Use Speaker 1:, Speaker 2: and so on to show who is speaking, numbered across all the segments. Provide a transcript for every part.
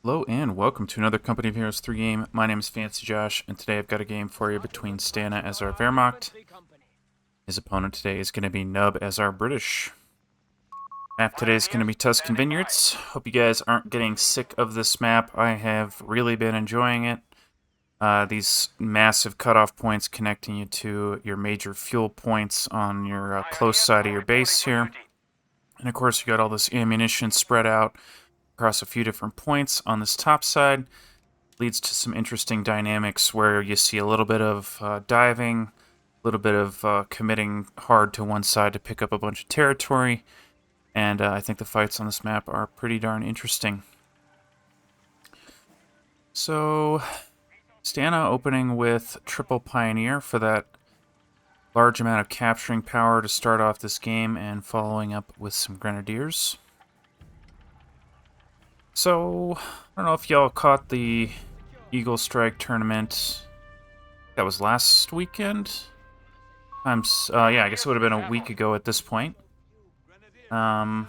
Speaker 1: Hello and welcome to another Company of Heroes 3 game. My name is Fancy Josh, and today I've got a game for you between Stana as our Wehrmacht. His opponent today is going to be Nub as our British. Map today is going to be Tuscan Vineyards. Hope you guys aren't getting sick of this map. I have really been enjoying it. These massive cutoff points connecting you to your major fuel points on your close side of your base here. And of course you got all this ammunition spread out across a few different points on this top side. Leads to some interesting dynamics where you see a little bit of diving, a little bit of committing hard to one side to pick up a bunch of territory, and I think the fights on this map are pretty darn interesting. So, Stana opening with Triple Pioneer for that large amount of capturing power to start off this game, and following up with some Grenadiers. So, I don't know if y'all caught the Eagle Strike tournament. That was last weekend? Yeah, I guess it would have been a week ago at this point. But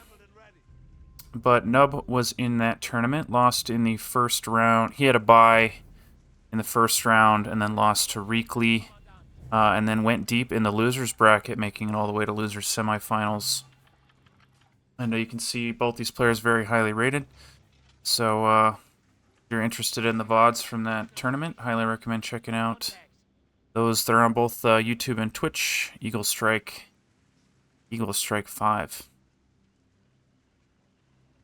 Speaker 1: Nub was in that tournament, lost in the first round. He had a bye in the first round and then lost to Reekley, and then went deep in the losers bracket, making it all the way to losers semifinals. I know you can see both these players very highly rated. So, if you're interested in the VODs from that tournament, highly recommend checking out those. They're on both YouTube and Twitch. Eagle Strike 5.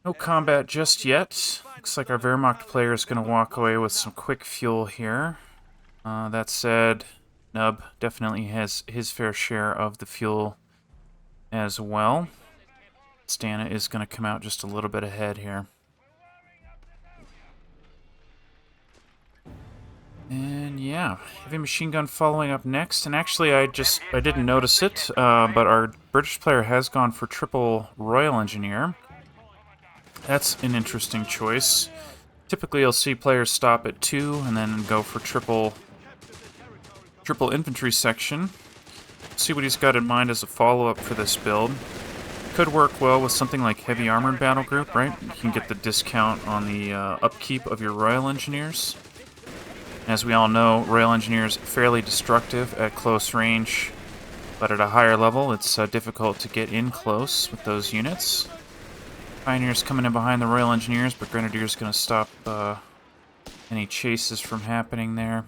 Speaker 1: No combat just yet. Looks like our Wehrmacht player is going to walk away with some quick fuel here. That said, Nub definitely has his fair share of the fuel as well. Stana is going to come out just a little bit ahead here. And yeah, heavy machine gun following up next. And actually, I didn't notice it, but our British player has gone for triple Royal Engineer. That's an interesting choice. Typically, you'll see players stop at 2 and then go for triple infantry section. See what he's got in mind as a follow-up for this build. Could work well with something like heavy armored battle group, right? You can get the discount on the upkeep of your Royal Engineers. As we all know, Royal Engineers fairly destructive at close range, but at a higher level, it's difficult to get in close with those units. Pioneers coming in behind the Royal Engineers, but Grenadiers going to stop any chases from happening there.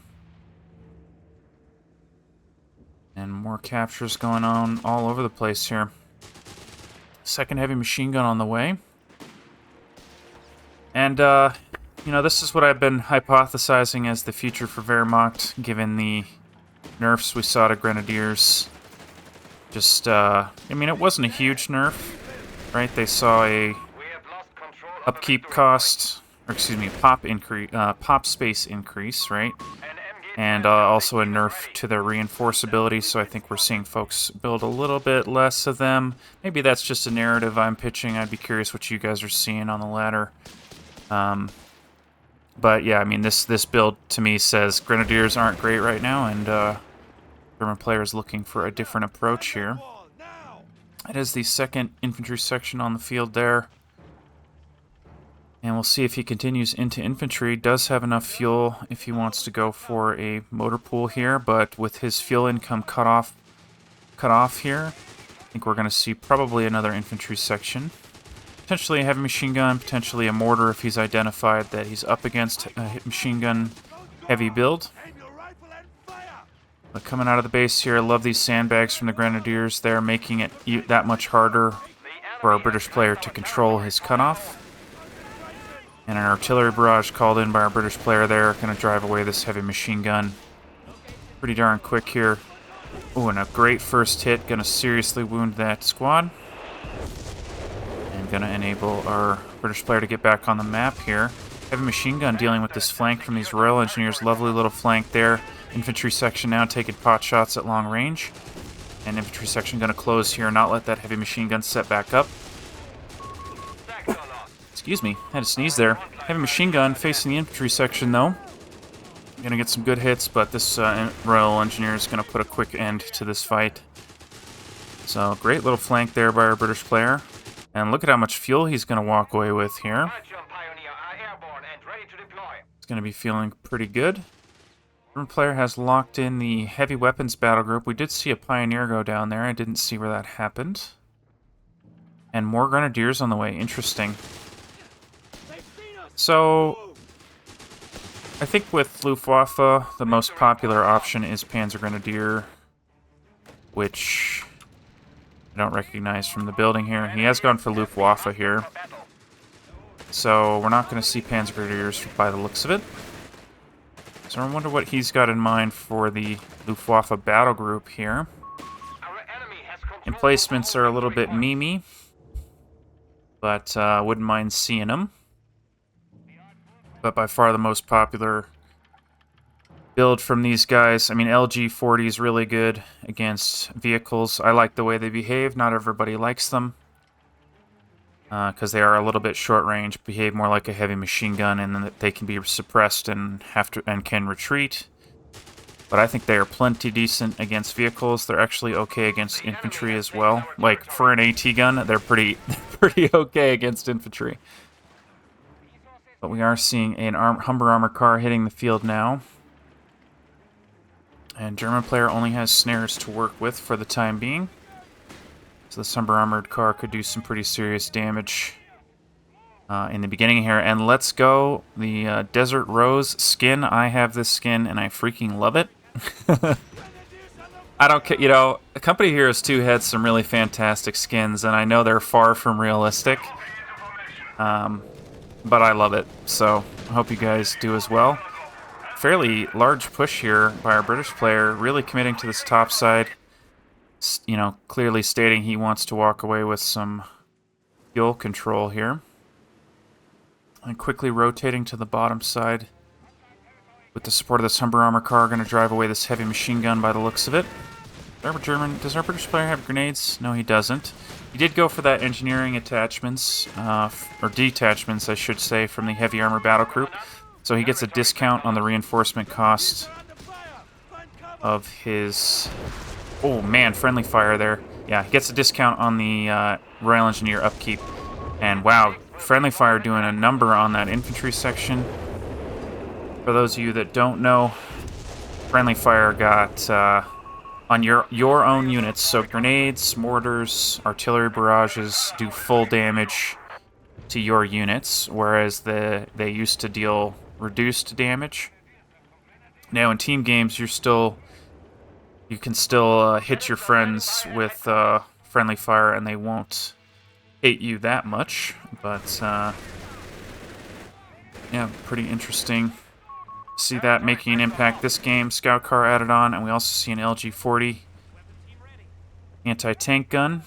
Speaker 1: And more captures going on all over the place here. Second heavy machine gun on the way. And, you know, this is what I've been hypothesizing as the future for Wehrmacht, given the nerfs we saw to Grenadiers. Just, I mean, it wasn't a huge nerf, right? They saw a upkeep cost, or excuse me, pop space increase, right? And also a nerf to their reinforceability, so I think we're seeing folks build a little bit less of them. Maybe that's just a narrative I'm pitching. I'd be curious what you guys are seeing on the ladder. But yeah, I mean, this build to me says Grenadiers aren't great right now, and German player is looking for a different approach here. It is the second infantry section on the field there. And we'll see if he continues into infantry. Does have enough fuel if he wants to go for a motor pool here, but with his fuel income cut off here, I think we're going to see probably another infantry section. Potentially a heavy machine gun, potentially a mortar if he's identified that he's up against a machine gun heavy build. But coming out of the base here, I love these sandbags from the Grenadiers. They're making it that much harder for our British player to control his cutoff. And an artillery barrage called in by our British player there, going to drive away this heavy machine gun. Pretty darn quick here. Oh, and a great first hit, going to seriously wound that squad. Going to enable our British player to get back on the map here. Heavy machine gun dealing with this flank from these Royal Engineers. Lovely little flank there. Infantry section now taking pot shots at long range. And infantry section going to close here, not let that heavy machine gun set back up. Excuse me, had to sneeze there. Heavy machine gun facing the infantry section though. Going to get some good hits, but this Royal Engineer is going to put a quick end to this fight. So great little flank there by our British player. And look at how much fuel he's going to walk away with here. It's going to be feeling pretty good. German player has locked in the heavy weapons battle group. We did see a pioneer go down there. I didn't see where that happened. And more grenadiers on the way. Interesting. So, I think with Luftwaffe, the most popular option is Panzer Grenadier, which I don't recognize from the building here. He has gone for Luftwaffe here. So, we're not going to see Panzer Grenadiers by the looks of it. So, I wonder what he's got in mind for the Luftwaffe battle group here. Emplacements are a little bit memey, but wouldn't mind seeing them. But by far the most popular build from these guys. I mean, LG-40 is really good against vehicles. I like the way they behave. Not everybody likes them, because they are a little bit short range, behave more like a heavy machine gun, and then they can be suppressed and can retreat. But I think they are plenty decent against vehicles. They're actually okay against infantry as well. Like for an AT gun, they're pretty okay against infantry. But we are seeing an Humber armored car hitting the field now. And German player only has snares to work with for the time being. So this Humber armored car could do some pretty serious damage in the beginning here. And let's go, the Desert Rose skin. I have this skin and I freaking love it. I don't care, you know, Company Heroes 2 had some really fantastic skins, and I know they're far from realistic. But I love it, so I hope you guys do as well. Fairly large push here by our British player, really committing to this top side. You know, clearly stating he wants to walk away with some fuel control here. And quickly rotating to the bottom side. With the support of this Humber armor car, going to drive away this heavy machine gun by the looks of it. Does our British player have grenades? No, he doesn't. He did go for that engineering attachments, or detachments, I should say, from the heavy armor battle group. So he gets a discount on the reinforcement cost of his... Oh man, friendly fire there. Yeah, he gets a discount on the Royal Engineer upkeep. And wow, friendly fire doing a number on that infantry section. For those of you that don't know, friendly fire got on your own units. So grenades, mortars, artillery barrages do full damage to your units, whereas they used to deal reduced damage. Now in team games, you can still hit your friends with friendly fire, and they won't hit you that much. But yeah, pretty interesting. See that making an impact this game. Scout car added on, and we also see an LG-40 anti-tank gun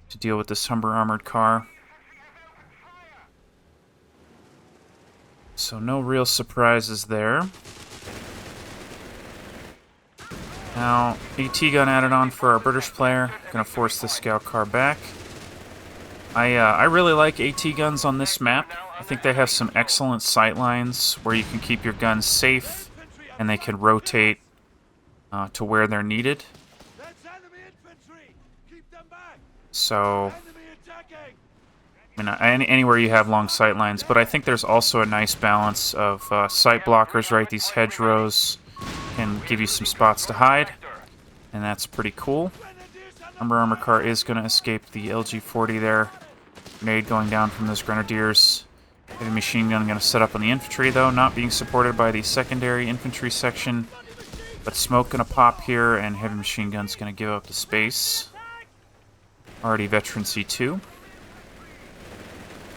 Speaker 1: to deal with this Humber armored car. So no real surprises there. Now, AT gun added on for our British player. Gonna force the scout car back. I really like AT guns on this map. I think they have some excellent sight lines where you can keep your guns safe and they can rotate to where they're needed. So, I mean, anywhere you have long sight lines, but I think there's also a nice balance of sight blockers, right? These hedgerows can give you some spots to hide, and that's pretty cool. Humber armor car is going to escape the LG-40 there. Grenade going down from those grenadiers. Heavy machine gun going to set up on the infantry, though, not being supported by the secondary infantry section. But smoke going to pop here, and heavy machine gun's going to give up the space. Already veteran C2.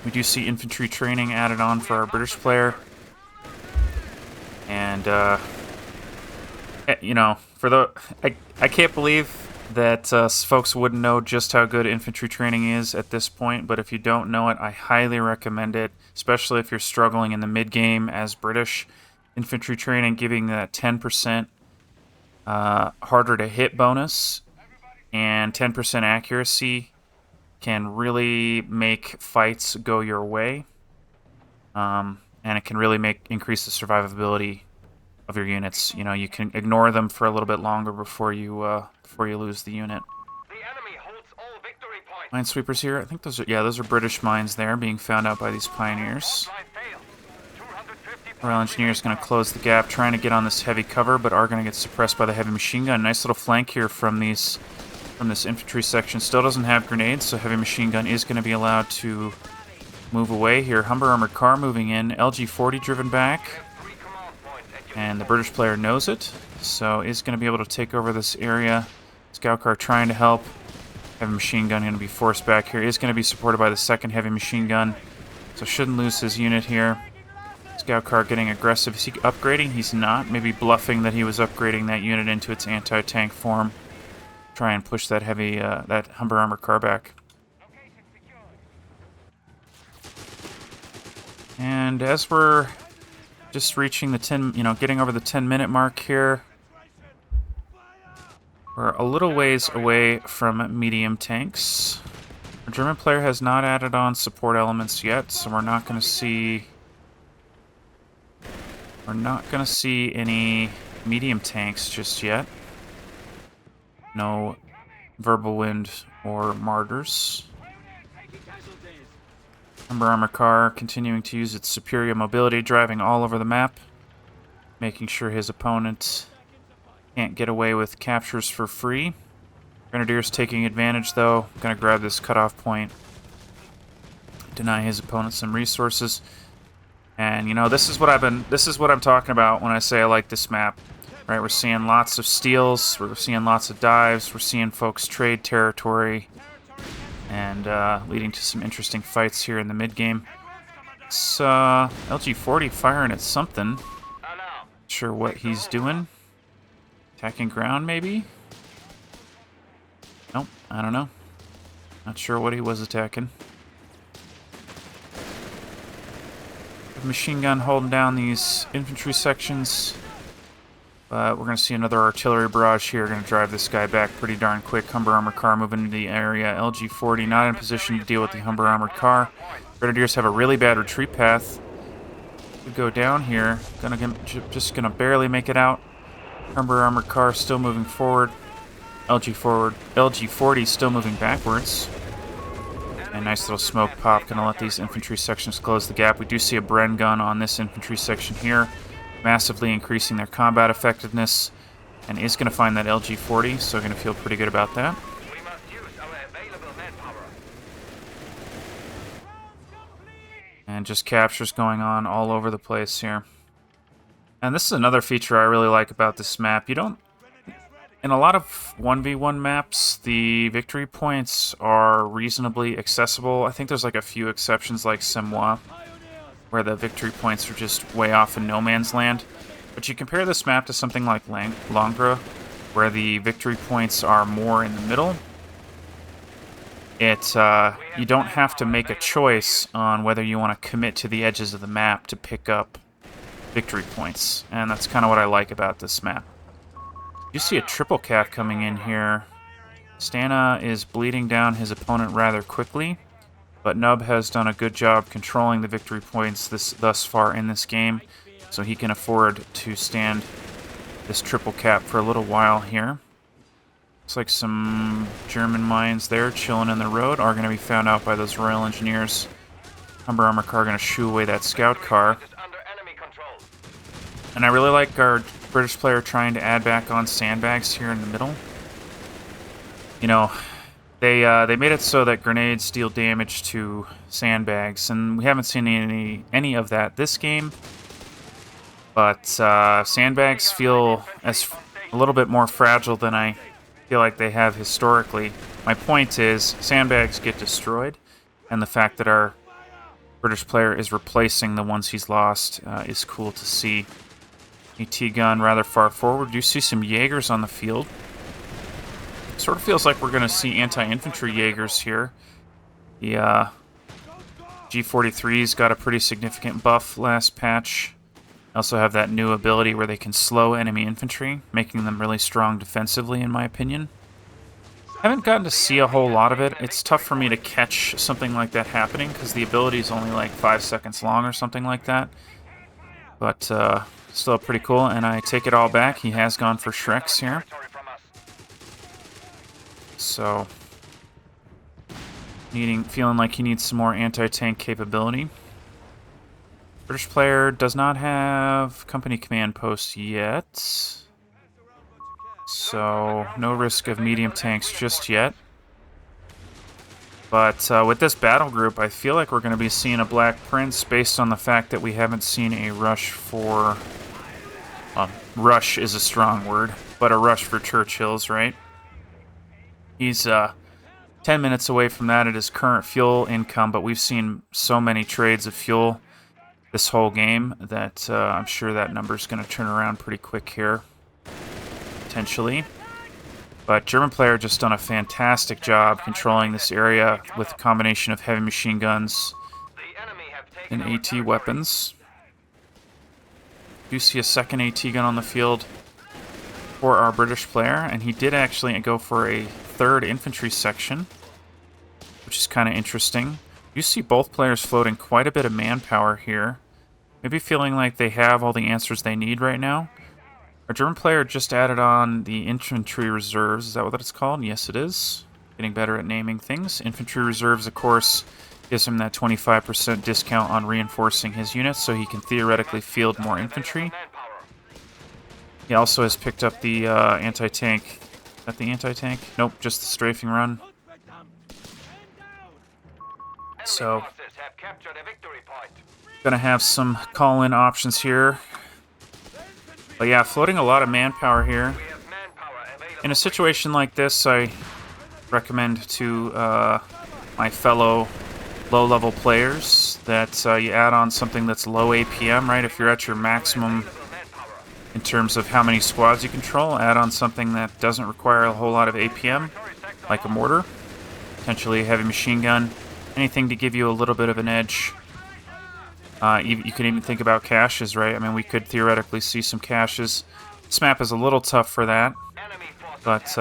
Speaker 1: We do see infantry training added on for our British player. And, you know, I can't believe that folks wouldn't know just how good infantry training is at this point, but if you don't know it, I highly recommend it, especially if you're struggling in the mid-game as British. Infantry training giving that 10% harder to hit bonus and 10% accuracy can really make fights go your way, and it can really increase the survivability of your units. You know, you can ignore them for a little bit longer before you lose the unit. Minesweepers here. I think those are those are British mines there being found out by these pioneers. Royal Engineer's going to close the gap, trying to get on this heavy cover, but are going to get suppressed by the heavy machine gun. Nice little flank here from this infantry section. Still doesn't have grenades, so heavy machine gun is going to be allowed to move away here. Humber armored car moving in. LG-40 driven back. And the British player knows it, so is going to be able to take over this area. Scout car trying to help. Heavy machine gun going to be forced back here. Is going to be supported by the second heavy machine gun, so shouldn't lose his unit here. Scout car getting aggressive. Is he upgrading? He's not. Maybe bluffing that he was upgrading that unit into its anti-tank form. Try and push that that Humber armored car back. And as we're just reaching the 10, getting over the 10-minute mark here, we're a little ways away from medium tanks. The German player has not added on support elements yet, so we're not going to see any medium tanks just yet. No Verbal Wind or Martyrs. Humber armored car continuing to use its superior mobility, driving all over the map, making sure his opponent can't get away with captures for free. Grenadiers taking advantage, though. Gonna grab this cutoff point, deny his opponent some resources. And this is what I'm talking about when I say I like this map. Right, we're seeing lots of steals, we're seeing lots of dives, we're seeing folks trade territory, and leading to some interesting fights here in the mid-game. It's LG-40 firing at something. Not sure what he's doing. Attacking ground, maybe? Nope, I don't know. Not sure what he was attacking. Machine gun holding down these infantry sections. But we're going to see another artillery barrage here. Going to drive this guy back pretty darn quick. Humber armored car moving into the area. LG-40 not in position to deal with the Humber armored car. Grenadiers have a really bad retreat path. We go down here. Just gonna barely make it out. Humber armored car still moving forward. LG-40 still moving backwards. And nice little smoke pop. Gonna let these infantry sections close the gap. We do see a Bren gun on this infantry section here, massively increasing their combat effectiveness, and is going to find that LG-40, so going to feel pretty good about that. We must use our available manpower. And just captures going on all over the place here. And this is another feature I really like about this map. In a lot of 1v1 maps, the victory points are reasonably accessible. I think there's like a few exceptions like Semois, where the victory points are just way off in no man's land. But you compare this map to something like Langres, where the victory points are more in the middle. You don't have to make a choice on whether you want to commit to the edges of the map to pick up victory points. And that's kind of what I like about this map. You see a triple cap coming in here. Stana is bleeding down his opponent rather quickly, but Nub has done a good job controlling the victory points thus far in this game, so he can afford to stand this triple cap for a little while here. Looks like some German mines there chilling in the road are going to be found out by those Royal Engineers. Humber armored car going to shoo away that scout car. And I really like our British player trying to add back on sandbags here in the middle. They made it so that grenades deal damage to sandbags, and we haven't seen any of that this game. But sandbags feel as a little bit more fragile than I feel like they have historically. My point is, sandbags get destroyed, and the fact that our British player is replacing the ones he's lost is cool to see. AT gun rather far forward. You see some Jaegers on the field. Sort of feels like we're going to see anti-infantry Jaegers here. The G43's got a pretty significant buff last patch. Also have that new ability where they can slow enemy infantry, making them really strong defensively, in my opinion. Haven't gotten to see a whole lot of it. It's tough for me to catch something like that happening, because the ability is only like 5 seconds long or something like that. But still pretty cool, and I take it all back. He has gone for Shreks here. So, feeling like he needs some more anti-tank capability. British player does not have company command post yet. So, no risk of medium tanks just yet. But with this battle group, I feel like we're going to be seeing a Black Prince based on the fact that we haven't seen a rush for... rush is a strong word, but a rush for Churchill's, right? He's 10 minutes away from that at his current fuel income, but we've seen so many trades of fuel this whole game that I'm sure that number's going to turn around pretty quick here, potentially. But German player just done a fantastic job controlling this area with a combination of heavy machine guns and AT weapons. You see a second AT gun on the field for our British player, and he did actually go for a third infantry section, which is kind of interesting. You see both players floating quite a bit of manpower here, maybe feeling like they have all the answers they need right now. Our German player just added on the infantry reserves. Is that what it's called? Yes, it is. Getting better at naming things. Infantry reserves, of course, gives him that 25% discount on reinforcing his units, so he can theoretically field more infantry. He also has picked up the anti-tank. Is that the anti-tank? Nope, just the strafing run. So, gonna have some call-in options here. But yeah, floating a lot of manpower here. In a situation like this, I recommend to my fellow low-level players that you add on something that's low APM, right? If you're at your maximum in terms of how many squads you control, add on something that doesn't require a whole lot of APM, like a mortar, potentially a heavy machine gun, anything to give you a little bit of an edge. You could even think about caches, right? I mean, we could theoretically see some caches. This map is a little tough for that, but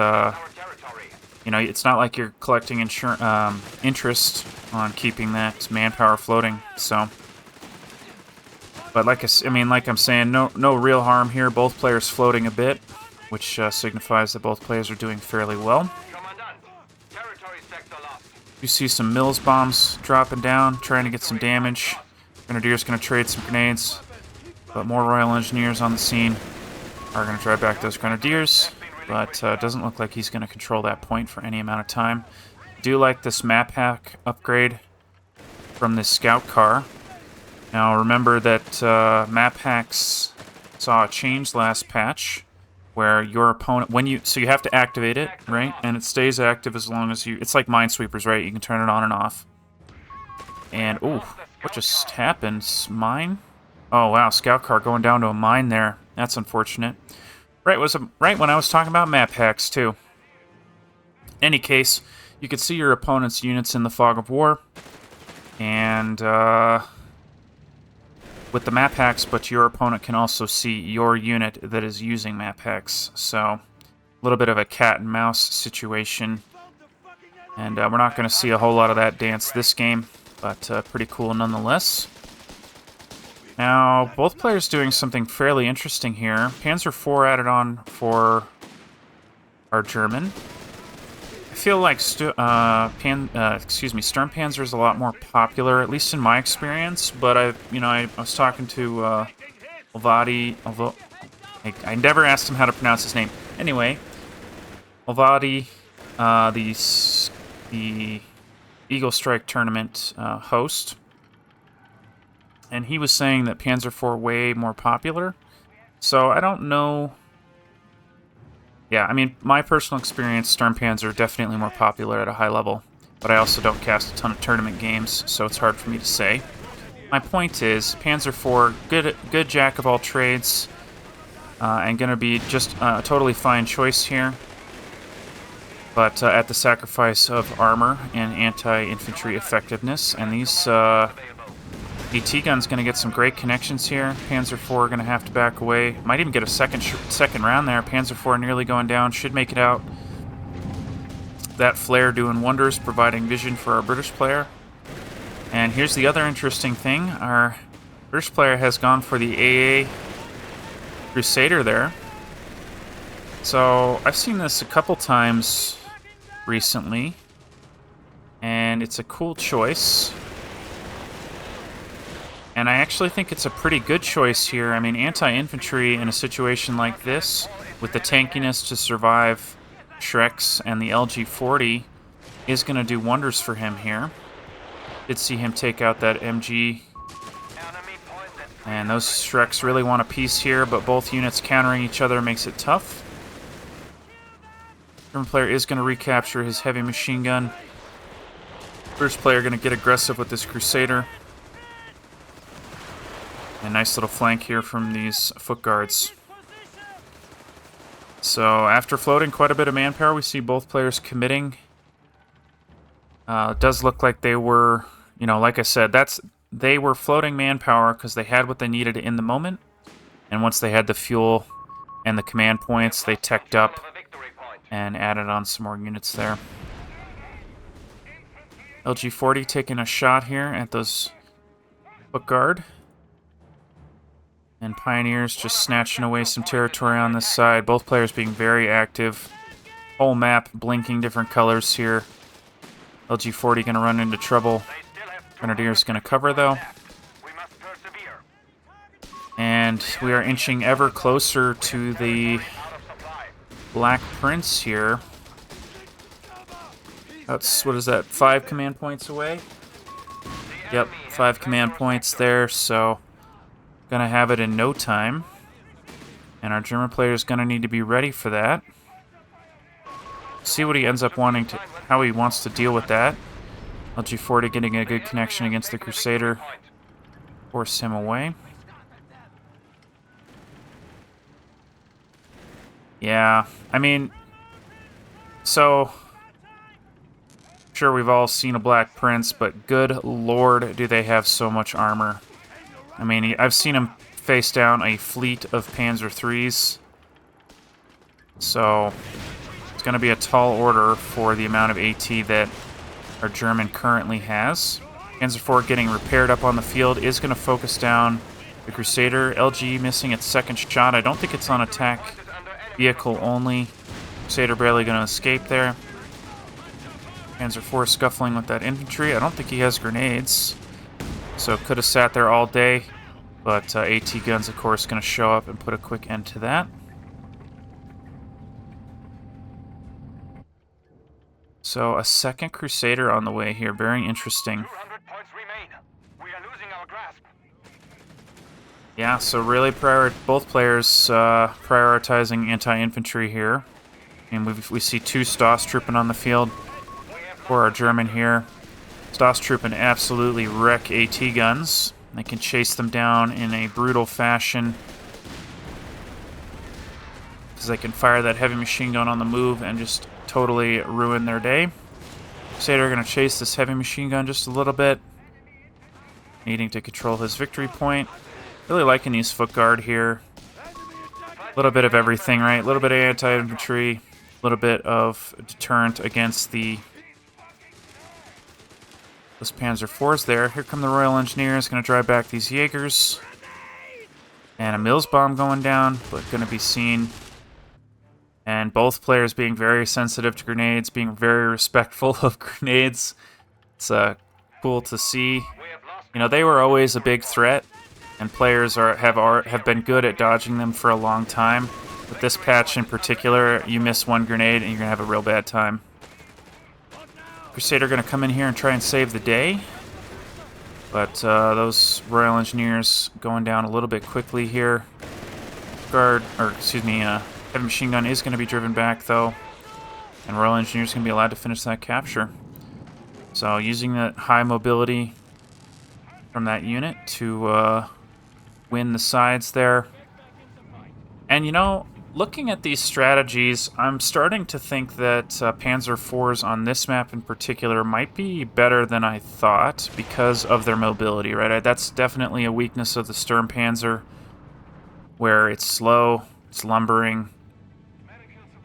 Speaker 1: you know, it's not like you're collecting interest on keeping that manpower floating. So, but like I'm saying, no real harm here. Both players floating a bit, which signifies that both players are doing fairly well. You see some Mills bombs dropping down, trying to get some damage. Grenadier's going to trade some grenades, but more Royal Engineers on the scene are going to drive back those Grenadiers, but it doesn't look like he's going to control that point for any amount of time. I do like this map hack upgrade from this scout car. Now remember that map hacks saw a change last patch where your opponent, so you have to activate it, right? And it stays active as long as it's like Minesweepers, right? You can turn it on and off. And, ooh. What just happened? Mine? Oh, wow. Scout car going down to a mine there. That's unfortunate. Right when I was talking about map hacks, too. Any case, you can see your opponent's units in the fog of war. And, with the map hacks, but your opponent can also see your unit that is using map hacks. So, a little bit of a cat and mouse situation. And we're not going to see a whole lot of that dance this game. But pretty cool nonetheless. Now, both players doing something fairly interesting here. Panzer IV added on for our German. I feel like Sturmpanzer is a lot more popular, at least in my experience. But I was talking to Olvadi, although I never asked him how to pronounce his name. Anyway, Olvadi, the Eagle Strike tournament host, and he was saying that Panzer IV way more popular. So I don't know. Yeah, I mean, my personal experience, Sturmpanzer definitely more popular at a high level, but I also don't cast a ton of tournament games, so it's hard for me to say. My point is, Panzer IV, good jack of all trades, and gonna be just a totally fine choice here. But at the sacrifice of armor and anti-infantry effectiveness. And these AT gun's going to get some great connections here. Panzer IV going to have to back away. Might even get a second round there. Panzer IV nearly going down. Should make it out. That flare doing wonders, providing vision for our British player. And here's the other interesting thing. Our British player has gone for the AA Crusader there. So I've seen this a couple times recently, and it's a cool choice. And I actually think it's a pretty good choice here. I mean, anti-infantry in a situation like this, with the tankiness to survive Shreks and the LG-40, is going to do wonders for him here. Did see him take out that MG. And those Shreks really want a piece here, but both units countering each other makes it tough. German player is going to recapture his heavy machine gun. British player going to get aggressive with this Crusader. A nice little flank here from these foot guards. So after floating quite a bit of manpower, we see both players committing. It does look like they were, you know, like I said, they were floating manpower because they had what they needed in the moment. And once they had the fuel and the command points, they teched up and added on some more units there. LG-40 taking a shot here at those foot guard. And Pioneers just snatching away some territory on this side. Both players being very active. Whole map blinking different colors here. LG-40 going to run into trouble. Grenadiers going to cover, though. And we are inching ever closer to the Black Prince here. That's, what is that, 5 command points away? Yep, 5 command points there, so gonna have it in no time. And our German player is gonna need to be ready for that. See what he ends up wanting to, how he wants to deal with that. LG-40 getting a good connection against the Crusader. Force him away. Yeah, I mean, so sure we've all seen a Black Prince, but good lord do they have so much armor. I mean, I've seen him face down a fleet of Panzer IIIs, so it's going to be a tall order for the amount of AT that our German currently has. Panzer IV getting repaired up on the field is going to focus down the Crusader. LG missing its second shot. I don't think it's on attack vehicle only. Crusader barely going to escape there. Panzer IV scuffling with that infantry. I don't think he has grenades, so could have sat there all day, but AT guns, of course, going to show up and put a quick end to that. So a second Crusader on the way here. Very interesting. Yeah, so really both players prioritizing anti-infantry here. And we see 2 Stoss trooping on the field for our German here. Stoss trooping absolutely wreck AT guns. They can chase them down in a brutal fashion, because they can fire that heavy machine gun on the move and just totally ruin their day. Crusader are going to chase this heavy machine gun just a little bit, needing to control his victory point. Really liking these foot guard here. A little bit of everything, right? A little bit of anti-infantry, a little bit of deterrent against those Panzer IVs there. Here come the Royal Engineers, going to drive back these Jaegers. And a Mills bomb going down, but going to be seen. And both players being very sensitive to grenades, being very respectful of grenades. It's cool to see. You know, they were always a big threat, and players have been good at dodging them for a long time. With this patch in particular, you miss one grenade and you're going to have a real bad time. Crusader going to come in here and try and save the day. But those Royal Engineers going down a little bit quickly here. Heavy machine gun is going to be driven back, though. And Royal Engineers going to be allowed to finish that capture. So using that high mobility from that unit to win the sides there. And, you know, looking at these strategies, I'm starting to think that Panzer IVs on this map in particular might be better than I thought because of their mobility, right? That's definitely a weakness of the Sturmpanzer, where it's slow, it's lumbering.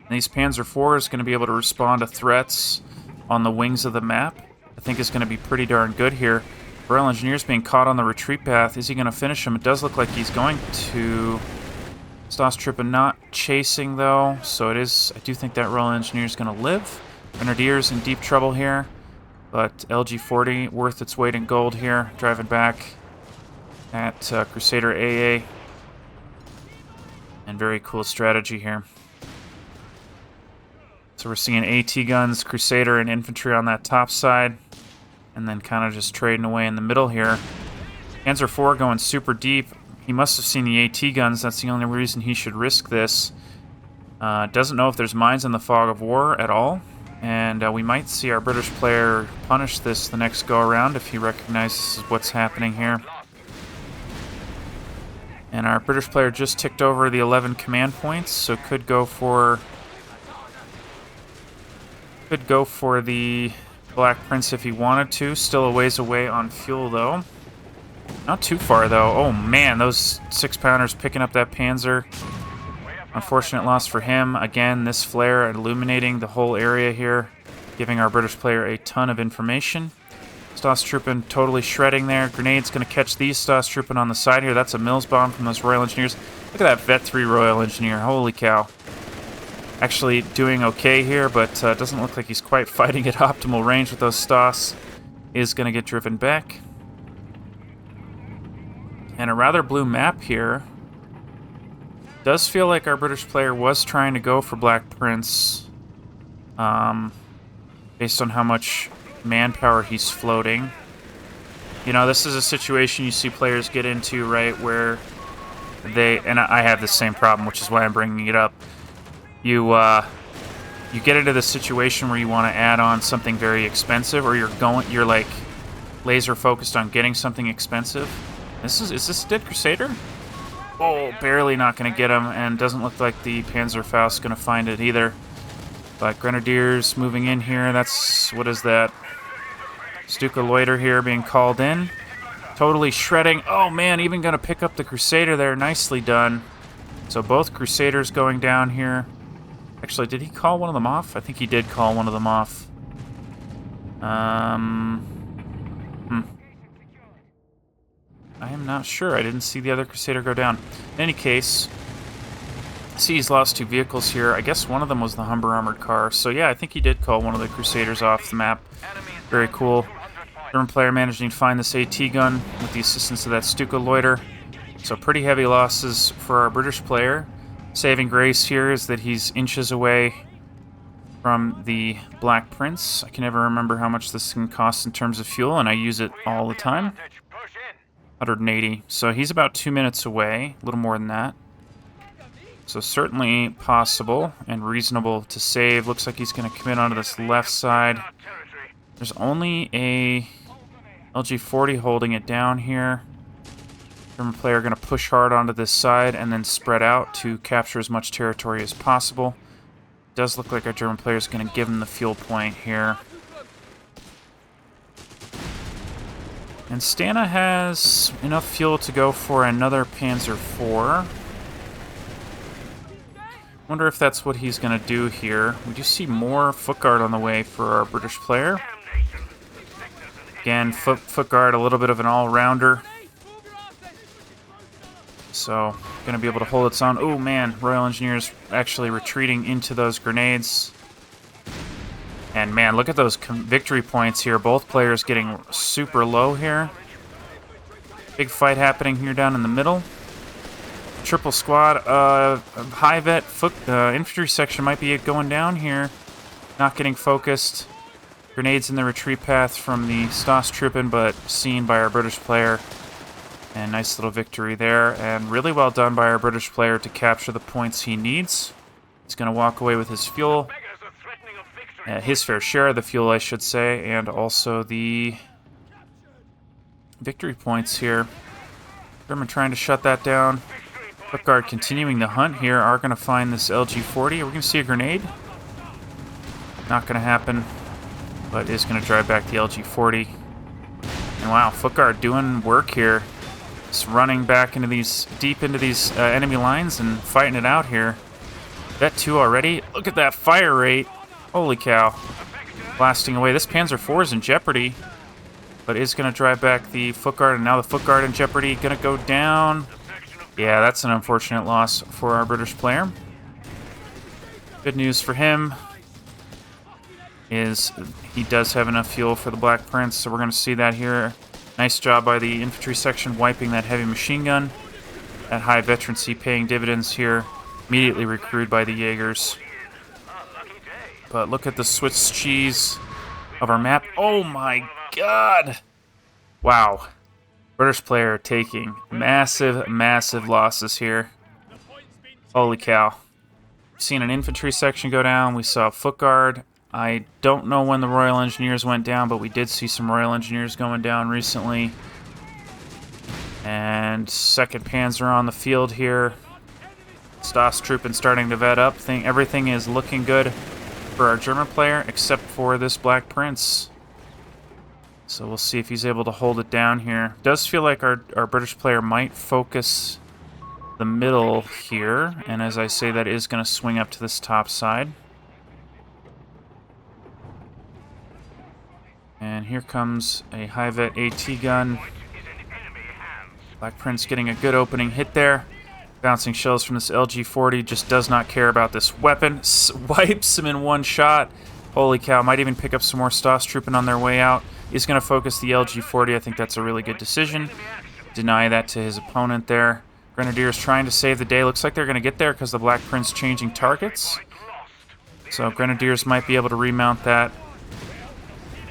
Speaker 1: And these Panzer IVs going to be able to respond to threats on the wings of the map. I think is going to be pretty darn good here. Royal Engineers being caught on the retreat path. Is he going to finish him? It does look like he's going to. Stoss Trippa not chasing, though, so it is. I do think that Royal Engineer is going to live. Grenadiers in deep trouble here, but LG-40 worth its weight in gold here, driving back at Crusader AA. And very cool strategy here. So we're seeing AT guns, Crusader, and infantry on that top side. And then kind of just trading away in the middle here. Panzer IV going super deep. He must have seen the AT guns. That's the only reason he should risk this. Doesn't know if there's mines in the fog of war at all. And we might see our British player punish this the next go-around if he recognizes what's happening here. And our British player just ticked over the 11 command points, so could go for the Black Prince if he wanted to. Still a ways away on fuel, though. Not too far, though. Oh, man, those 6-pounders picking up that Panzer. Unfortunate loss for him. Again, this flare illuminating the whole area here, giving our British player a ton of information. Stoßtruppen totally shredding there. Grenade's going to catch these Stoßtruppen on the side here. That's a Mills bomb from those Royal Engineers. Look at that Vet 3 Royal Engineer. Holy cow. Actually doing okay here, but doesn't look like he's quite fighting at optimal range with those Stoss. Is going to get driven back. And a rather blue map here. Does feel like our British player was trying to go for Black Prince. Based on how much manpower he's floating. You know, this is a situation you see players get into, right, where they, and I have the same problem, which is why I'm bringing it up. You get into the situation where you want to add on something very expensive, or you're like laser focused on getting something expensive. Is this a dead Crusader? Oh, barely not going to get him, and doesn't look like the Panzerfaust's going to find it either. But Grenadiers moving in here. That's, what is that? Stuka Loiter here being called in. Totally shredding. Oh man, even going to pick up the Crusader there. Nicely done. So both Crusaders going down here. Actually, did he call one of them off? I think he did call one of them off. I am not sure. I didn't see the other Crusader go down. In any case, I see he's lost 2 vehicles here. I guess one of them was the Humber armored car. So yeah, I think he did call one of the Crusaders off the map. Very cool. German player managing to find this AT gun with the assistance of that Stuka Loiter. So pretty heavy losses for our British player. Saving grace here is that he's inches away from the Black Prince. I can never remember how much this can cost in terms of fuel, and I use it all the time. 180. So he's about 2 minutes away, a little more than that. So certainly possible and reasonable to save. Looks like he's going to commit onto this left side. There's only a LG-40 holding it down here. German player going to push hard onto this side and then spread out to capture as much territory as possible. Does look like our German player is going to give him the fuel point here. And Stana has enough fuel to go for another Panzer IV. Wonder if that's what he's going to do here. We do see more foot guard on the way for our British player. Again, foot guard, a little bit of an all-rounder. So, going to be able to hold its own. Oh man, Royal Engineers actually retreating into those grenades. And man, look at those victory points here. Both players getting super low here. Big fight happening here down in the middle. Triple squad. High vet infantry section might be going down here. Not getting focused. Grenades in the retreat path from the Stoßtruppen, but seen by our British player. And nice little victory there. And really well done by our British player to capture the points he needs. He's going to walk away with his fuel. His fair share of the fuel, I should say. And also the victory points here. German trying to shut that down. Footguard continuing the hunt here. Are going to find this LG-40. Are we going to see a grenade? Not going to happen. But is going to drive back the LG-40. And wow, Footguard doing work here. Just running back into these, deep into these enemy lines and fighting it out here. Vet 2 already. Look at that fire rate. Holy cow. Blasting away. This Panzer IV is in jeopardy. But is going to drive back the Footguard. And now the Footguard in jeopardy. Going to go down. Yeah, that's an unfortunate loss for our British player. Good news for him is he does have enough fuel for the Black Prince, so we're going to see that here Nice job by the infantry section wiping that heavy machine gun. That high veterancy paying dividends here. Immediately recruited by the Jaegers. But look at the Swiss cheese of our map. Oh my god! Wow. British player taking massive, massive losses here. Holy cow. We've seen an infantry section go down. We saw a foot guard. I don't know when the Royal Engineers went down, but we did see some Royal Engineers going down recently. And 2nd Panzer on the field here. Stas trooping starting to vet up. Everything is looking good for our German player, except for this Black Prince. So we'll see if he's able to hold it down here. Does feel like our British player might focus the middle here. And as I say, that is going to swing up to this top side. And here comes a high vet AT gun. Black Prince getting a good opening hit there. Bouncing shells from this LG-40, just does not care about this weapon. Wipes him in one shot. Holy cow, might even pick up some more Stas trooping on their way out. He's going to focus the LG-40. I think that's a really good decision. Deny that to his opponent there. Grenadiers trying to save the day. Looks like they're going to get there because the Black Prince changing targets. So Grenadiers might be able to remount that.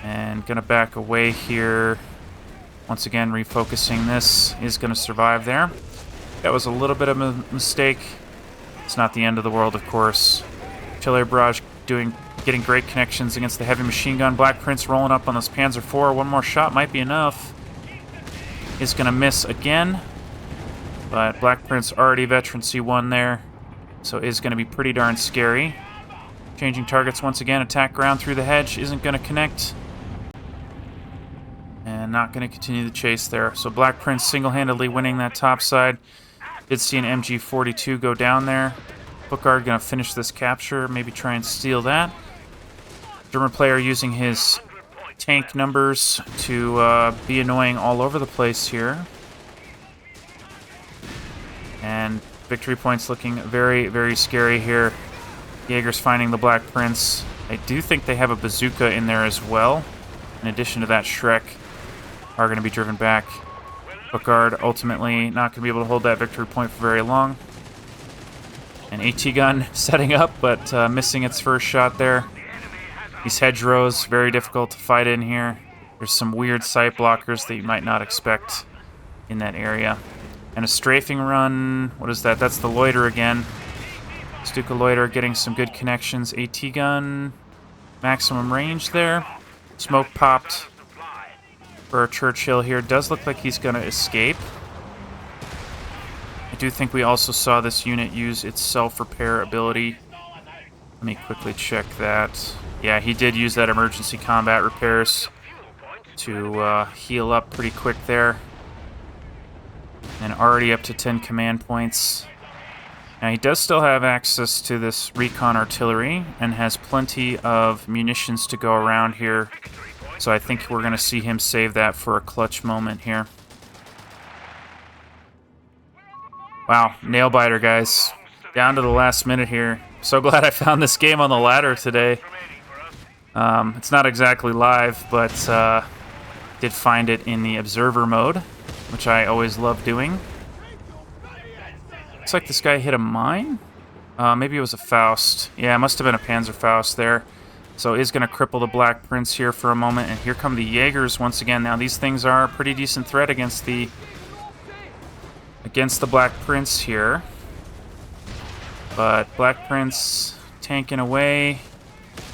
Speaker 1: And going to back away here. Once again, refocusing this is going to survive there. That was a little bit of a mistake. It's not the end of the world, of course. Artillery barrage getting great connections against the heavy machine gun. Black Prince rolling up on this Panzer IV. One more shot might be enough. Is going to miss again. But Black Prince already veteran C1 there. So is going to be pretty darn scary. Changing targets once again. Attack ground through the hedge. Isn't going to connect. And not going to continue the chase there. So Black Prince single-handedly winning that top side. Did see an MG42 go down there. Bookguard going to finish this capture. Maybe try and steal that. German player using his tank numbers to be annoying all over the place here. And victory points looking very, very scary here. Jaegers finding the Black Prince. I do think they have a bazooka in there as well. In addition to that, Shrek are going to be driven back. Bookguard ultimately not going to be able to hold that victory point for very long. An AT gun setting up, but missing its first shot there. These hedgerows, very difficult to fight in here. There's some weird sight blockers that you might not expect in that area. And a strafing run, what is that? That's the loiter again. Stuka loiter getting some good connections. AT gun, maximum range there. Smoke popped for Churchill here. Does look like he's going to escape. I do think we also saw this unit use its self-repair ability. Let me quickly check that. Yeah, he did use that emergency combat repairs to heal up pretty quick there. And already up to 10 command points. Now he does still have access to this recon artillery and has plenty of munitions to go around here. So I think we're going to see him save that for a clutch moment here. Wow, nail biter, guys. Down to the last minute here. So glad I found this game on the ladder today. It's not exactly live, but did find it in the observer mode, which I always love doing. Looks like this guy hit a mine. Maybe it was a Faust. Yeah, it must have been a Panzer Faust there. So is going to cripple the Black Prince here for a moment. And here come the Jaegers once again. Now these things are a pretty decent threat against the Black Prince here. But Black Prince tanking away.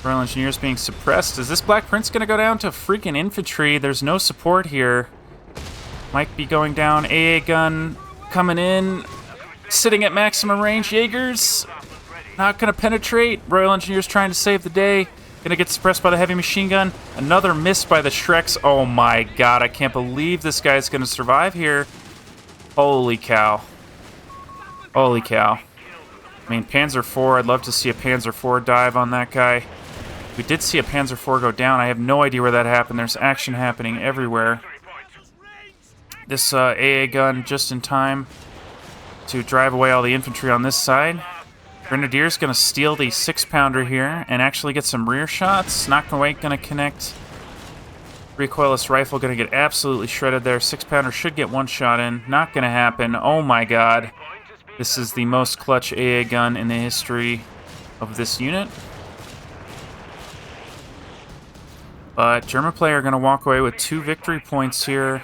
Speaker 1: Royal Engineers being suppressed. Is this Black Prince going to go down to freaking infantry? There's no support here. Might be going down. AA gun coming in. Sitting at maximum range. Jaegers not going to penetrate. Royal Engineers trying to save the day. Going to get suppressed by the heavy machine gun. Another miss by the Shreks. Oh my god, I can't believe this guy's going to survive here. Holy cow. Holy cow. I mean, Panzer IV, I'd love to see a Panzer IV dive on that guy. We did see a Panzer IV go down. I have no idea where that happened. There's action happening everywhere. This AA gun just in time to drive away all the infantry on this side. Grenadier's going to steal the 6-pounder here and actually get some rear shots. Not quite going to connect. Recoilless rifle going to get absolutely shredded there. 6-pounder should get one shot in. Not going to happen. Oh my god. This is the most clutch AA gun in the history of this unit. But German player going to walk away with 2 victory points here.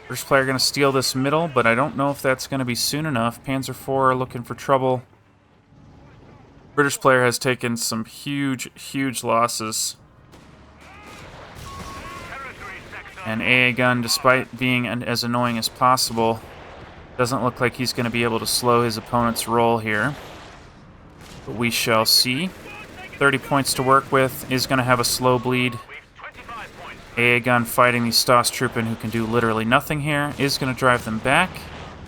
Speaker 1: British player going to steal this middle, but I don't know if that's going to be soon enough. Panzer IV looking for trouble. British player has taken some huge losses. And AA gun, despite being as annoying as possible, doesn't look like he's going to be able to slow his opponent's roll here. But we shall see. 30 points to work with, is going to have a slow bleed. AA gun fighting these Stoßtruppen who can do literally nothing here, is going to drive them back.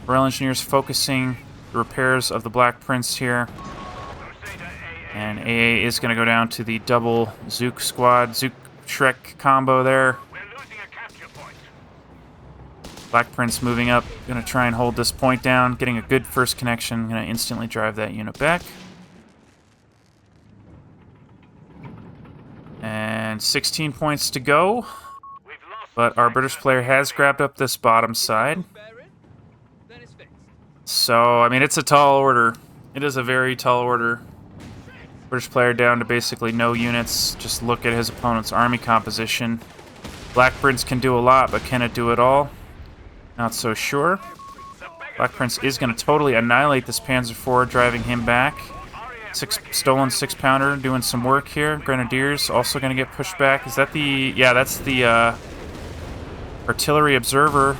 Speaker 1: Royal Engineers focusing the repairs of the Black Prince here. And AA is going to go down to the double Zook squad, Zook Shrek combo there. Black Prince moving up, going to try and hold this point down, getting a good first connection, going to instantly drive that unit back. And 16 points to go, but our British player has grabbed up this bottom side. So, I mean, it's a tall order. It is a very tall order. British player down to basically no units. Just look at his opponent's army composition. Black Prince can do a lot, but can it do it all? Not so sure. Black Prince is going to totally annihilate this Panzer IV, driving him back. Stolen 6-pounder doing some work here. Grenadiers also going to get pushed back. Is that the... Yeah, that's the artillery observer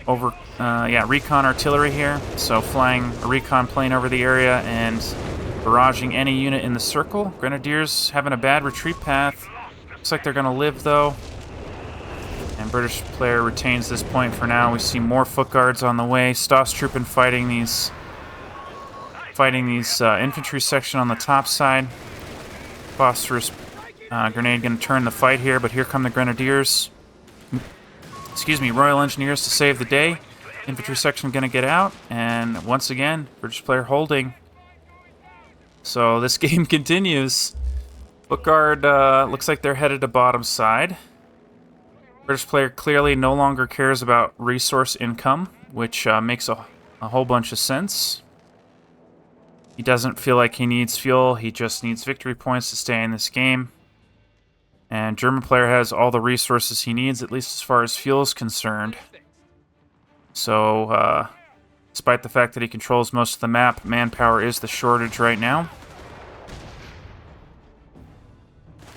Speaker 1: over... yeah, recon artillery here. So flying a recon plane over the area and barraging any unit in the circle. Grenadiers having a bad retreat path. Looks like they're going to live, though. And British player retains this point for now. We see more foot guards on the way. Stoßtruppen fighting these infantry section on the top side. Phosphorus grenade going to turn the fight here, but here come the Grenadiers. Excuse me, Royal Engineers to save the day. Infantry section going to get out, and once again, British player holding. So this game continues. Foot guard looks like they're headed to bottom side. British player clearly no longer cares about resource income, which makes a whole bunch of sense. He doesn't feel like he needs fuel, he just needs victory points to stay in this game. And German player has all the resources he needs, at least as far as fuel is concerned. So, despite the fact that he controls most of the map, manpower is the shortage right now.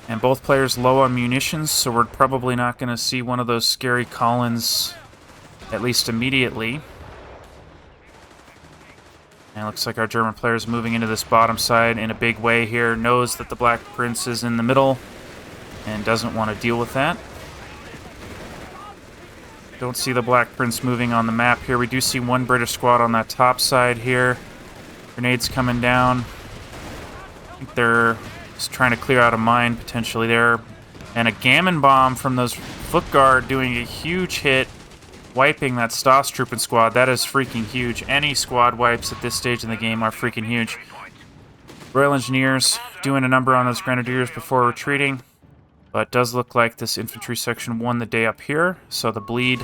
Speaker 1: And both players low on munitions, so we're probably not going to see one of those scary Collins, at least immediately. And it looks like our German player is moving into this bottom side in a big way here, knows that the Black Prince is in the middle, and doesn't want to deal with that. Don't see the Black Prince moving on the map here. We do see one British squad on that top side here. Grenades coming down. I think they're just trying to clear out a mine potentially there. And a gammon bomb from those foot guard doing a huge hit, wiping that Stoßtruppen squad. That is freaking huge. Any squad wipes at this stage in the game are freaking huge. Royal Engineers doing a number on those Grenadiers before retreating. But it does look like this infantry section won the day up here. So the bleed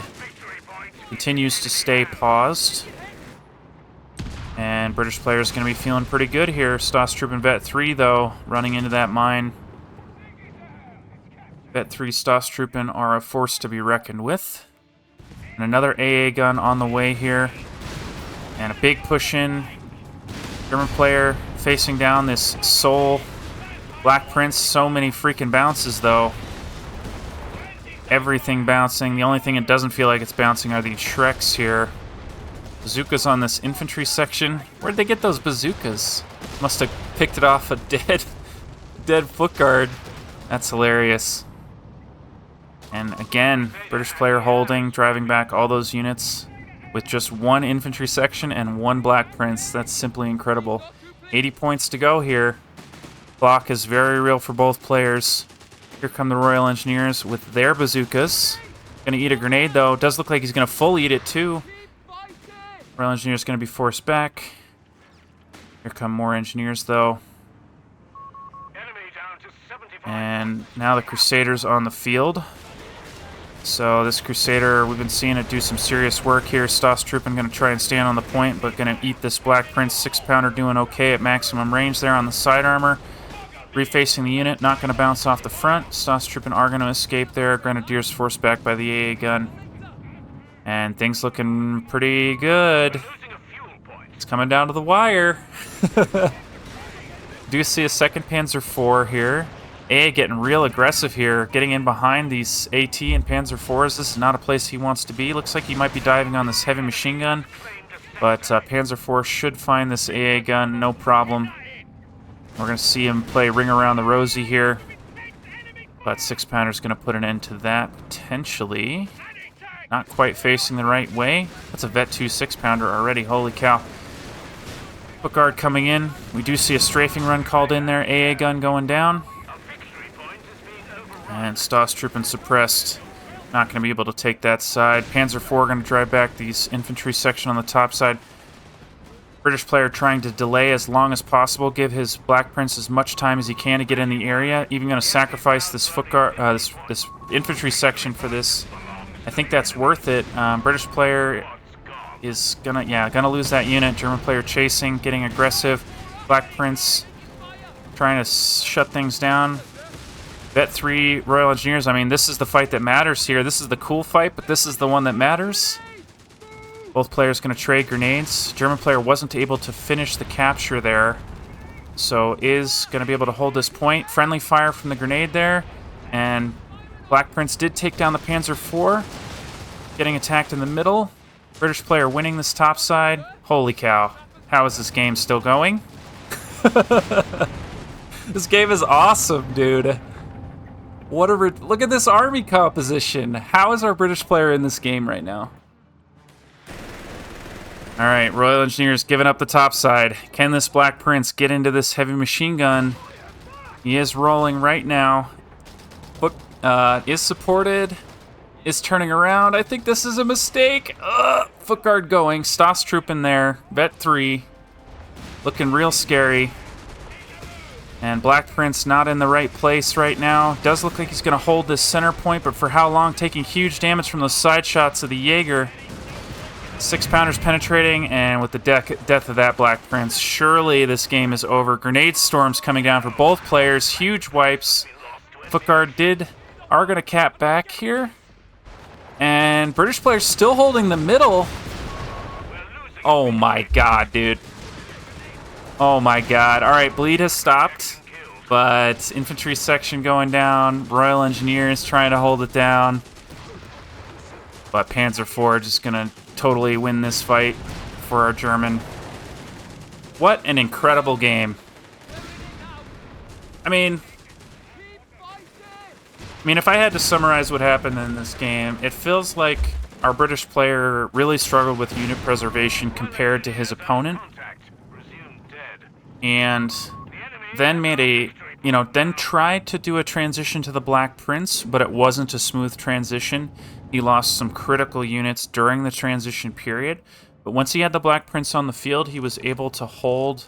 Speaker 1: continues to stay paused. And British players going to be feeling pretty good here. Stoßtruppen Vet 3, though, running into that mine. Vet 3 Stoßtruppen are a force to be reckoned with. And another AA gun on the way here. And a big push in. German player facing down this Soul Black Prince. So many freaking bounces, though. Everything bouncing. The only thing it doesn't feel like it's bouncing are these Shreks here. Bazookas on this infantry section. Where'd they get those bazookas? Must have picked it off a dead foot guard. That's hilarious. And again, British player holding, driving back all those units with just one infantry section and one Black Prince. That's simply incredible. 80 points to go here. Clock is very real for both players. Here come the Royal Engineers with their bazookas. Gonna eat a grenade, though. Does look like he's gonna full eat it, too. Royal Engineers going to be forced back. Here come more Engineers, though. And now the Crusaders on the field. So this Crusader, we've been seeing it do some serious work here. Staustruppen going to try and stand on the point, but going to eat this Black Prince 6-pounder, doing okay at maximum range there on the side armor. Refacing the unit, not going to bounce off the front. Staustruppen are going to escape there. Grenadiers forced back by the AA gun. And things looking pretty good. It's coming down to the wire. Do see a second Panzer IV here. AA getting real aggressive here, getting in behind these AT and Panzer IVs. This is not a place he wants to be. Looks like he might be diving on this heavy machine gun, but Panzer IV should find this AA gun, no problem. We're going to see him play Ring Around the Rosie here, but 6-pounder's going to put an end to that, potentially. Not quite facing the right way. That's a Vet 2 6-pounder already, holy cow. Bookguard coming in. We do see a strafing run called in there, AA gun going down. And Staustruppen suppressed. Not going to be able to take that side. Panzer IV going to drive back these infantry section on the top side. British player trying to delay as long as possible, give his Black Prince as much time as he can to get in the area. Even going to sacrifice this foot guard, this infantry section for this. I think that's worth it. British player is gonna lose that unit. German player chasing, getting aggressive. Black Prince trying to shut things down. Vet 3 Royal Engineers, I mean, this is the fight that matters here. This is the cool fight, but this is the one that matters. Both players going to trade grenades. German player wasn't able to finish the capture there, so is going to be able to hold this point. Friendly fire from the grenade there, and Black Prince did take down the Panzer IV, getting attacked in the middle. British player winning this top side. Holy cow. How is this game still going? This game is awesome, dude. Look at this army composition. How is our British player in this game right now? All right, Royal Engineers giving up the top side. Can this Black Prince get into this heavy machine gun? He is rolling right now. Book is supported. Is turning around. I think this is a mistake. Foot guard going. Staustruppen there. Vet 3. Looking real scary. And Black Prince not in the right place right now. Does look like he's going to hold this center point, but for how long? Taking huge damage from those side shots of the Jaeger. 6-pounders penetrating, and with the death of that Black Prince, surely this game is over. Grenade storms coming down for both players. Huge wipes. Footguard are going to cap back here. And British players still holding the middle. Oh my god, dude. Oh my god. Alright, bleed has stopped, but infantry section going down. Royal Engineers trying to hold it down. But Panzer IV just gonna totally win this fight for our German. What an incredible game. I mean, if I had to summarize what happened in this game, it feels like our British player really struggled with unit preservation compared to his opponent. And then then tried to do a transition to the Black Prince, but it wasn't a smooth transition. He lost some critical units during the transition period. But once he had the Black Prince on the field, he was able to hold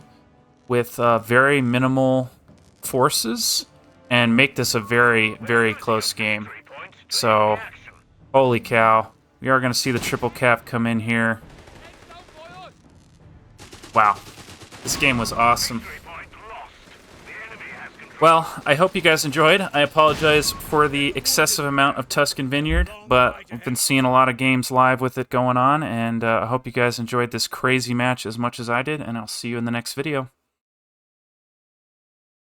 Speaker 1: with very minimal forces and make this a very, very close game. So, holy cow. We are going to see the triple cap come in here. Wow. This game was awesome. Well, I hope you guys enjoyed. I apologize for the excessive amount of Tuscan Vineyard, but I've been seeing a lot of games live with it going on, and I hope you guys enjoyed this crazy match as much as I did, and I'll see you in the next video.